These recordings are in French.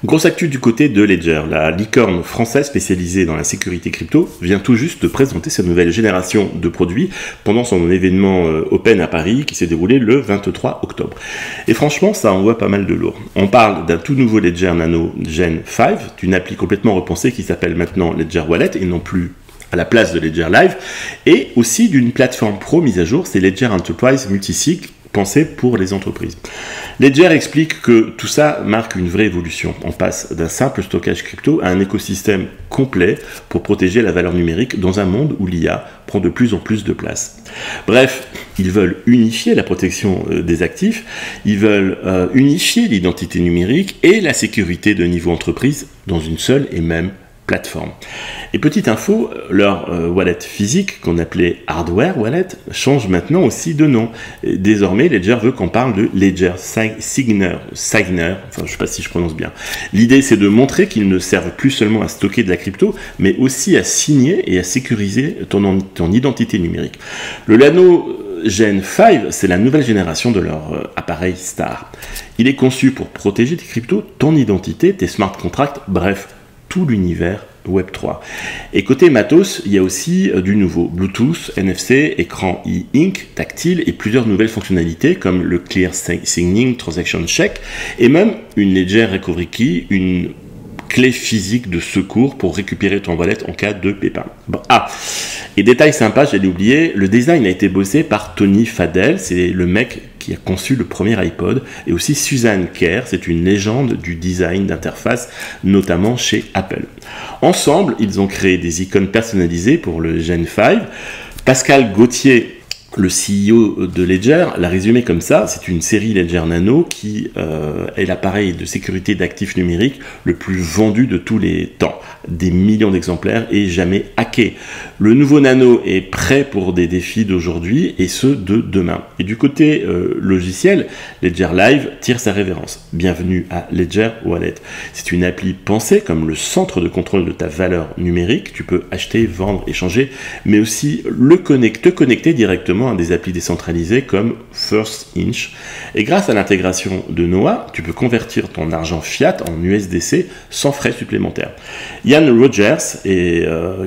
Grosse actu du côté de Ledger. La licorne française spécialisée dans la sécurité crypto vient tout juste de présenter sa nouvelle génération de produits pendant son événement Open à Paris qui s'est déroulé le 23 octobre. Et franchement, ça envoie pas mal de lourd. On parle d'un tout nouveau Ledger Nano Gen 5, d'une appli complètement repensée qui s'appelle maintenant Ledger Wallet et non plus à la place de Ledger Live, et aussi d'une plateforme pro mise à jour, c'est Ledger Enterprise Multisig, pensée pour les entreprises. Ledger explique que tout ça marque une vraie évolution. On passe d'un simple stockage crypto à un écosystème complet pour protéger la valeur numérique dans un monde où l'IA prend de plus en plus de place. Bref, ils veulent unifier la protection des actifs, ils veulent unifier l'identité numérique et la sécurité de niveau entreprise dans une seule et même plateforme. Et petite info, leur wallet physique, qu'on appelait hardware wallet, change maintenant aussi de nom. Et désormais, Ledger veut qu'on parle de Ledger Signer, enfin je ne sais pas si je prononce bien. L'idée, c'est de montrer qu'ils ne servent plus seulement à stocker de la crypto, mais aussi à signer et à sécuriser ton identité numérique. Le Nano Gen 5, c'est la nouvelle génération de leur appareil Star. Il est conçu pour protéger tes cryptos, ton identité, tes smart contracts, bref, tout l'univers Web3. Et côté matos, il y a aussi du nouveau Bluetooth, NFC, écran e-ink, tactile et plusieurs nouvelles fonctionnalités comme le Clear Signing Transaction Check et même une Ledger Recovery Key, une clé physique de secours pour récupérer ton wallet en cas de pépin. Bon, et détail sympa, j'allais oublier, le design a été bossé par Tony Fadell, c'est le mec qui a conçu le premier iPod, et aussi Suzanne Kerr, c'est une légende du design d'interface, notamment chez Apple. Ensemble, ils ont créé des icônes personnalisées pour le Gen 5. Pascal Gauthier, le CEO de Ledger, l'a résumé comme ça, c'est une série Ledger Nano qui est l'appareil de sécurité d'actifs numériques le plus vendu de tous les temps. Des millions d'exemplaires et jamais hacké. Le nouveau Nano est prêt pour des défis d'aujourd'hui et ceux de demain. Et du côté logiciel, Ledger Live tire sa révérence. Bienvenue à Ledger Wallet. C'est une appli pensée comme le centre de contrôle de ta valeur numérique. Tu peux acheter, vendre, échanger, mais aussi te connecter directement à des applis décentralisées comme First Inch. Et grâce à l'intégration de Noah, tu peux convertir ton argent fiat en USDC sans frais supplémentaires. Ian Rogers,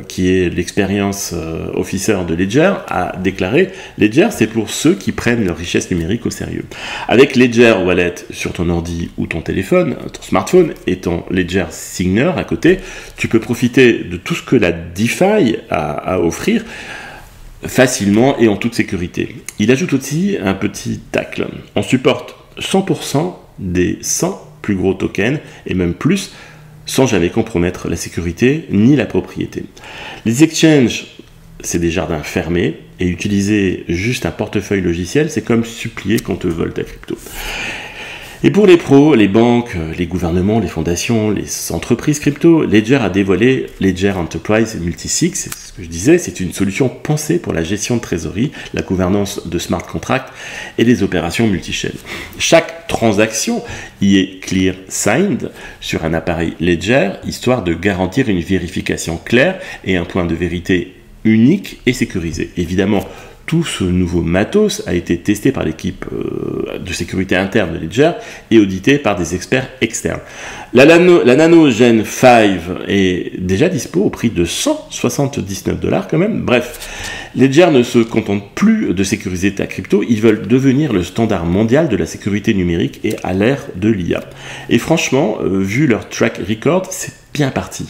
qui est l'expérience officer de Ledger, a déclaré « Ledger, c'est pour ceux qui prennent leur richesse numérique au sérieux. Avec Ledger Wallet sur ton ordi ou ton téléphone, ton smartphone et ton Ledger Signer à côté, tu peux profiter de tout ce que la DeFi a à offrir facilement et en toute sécurité. » Il ajoute aussi un petit tacle. On supporte 100% des 100 plus gros tokens et même plus sans jamais compromettre la sécurité ni la propriété. Les exchanges, c'est des jardins fermés et utiliser juste un portefeuille logiciel, c'est comme supplier qu'on te vole ta crypto. Et pour les pros, les banques, les gouvernements, les fondations, les entreprises crypto, Ledger a dévoilé Ledger Enterprise Multisig, c'est ce que je disais, c'est une solution pensée pour la gestion de trésorerie, la gouvernance de smart contracts et les opérations multi-chaînes. Chaque transaction y est clear signed sur un appareil Ledger, histoire de garantir une vérification claire et un point de vérité unique et sécurisé. Évidemment, tout ce nouveau matos a été testé par l'équipe de sécurité interne de Ledger et audité par des experts externes. La Nano Gen 5 est déjà dispo au prix de 179$ quand même. Bref, Ledger ne se contente plus de sécuriser ta crypto, ils veulent devenir le standard mondial de la sécurité numérique et à l'ère de l'IA. Et franchement, vu leur track record, c'est bien parti.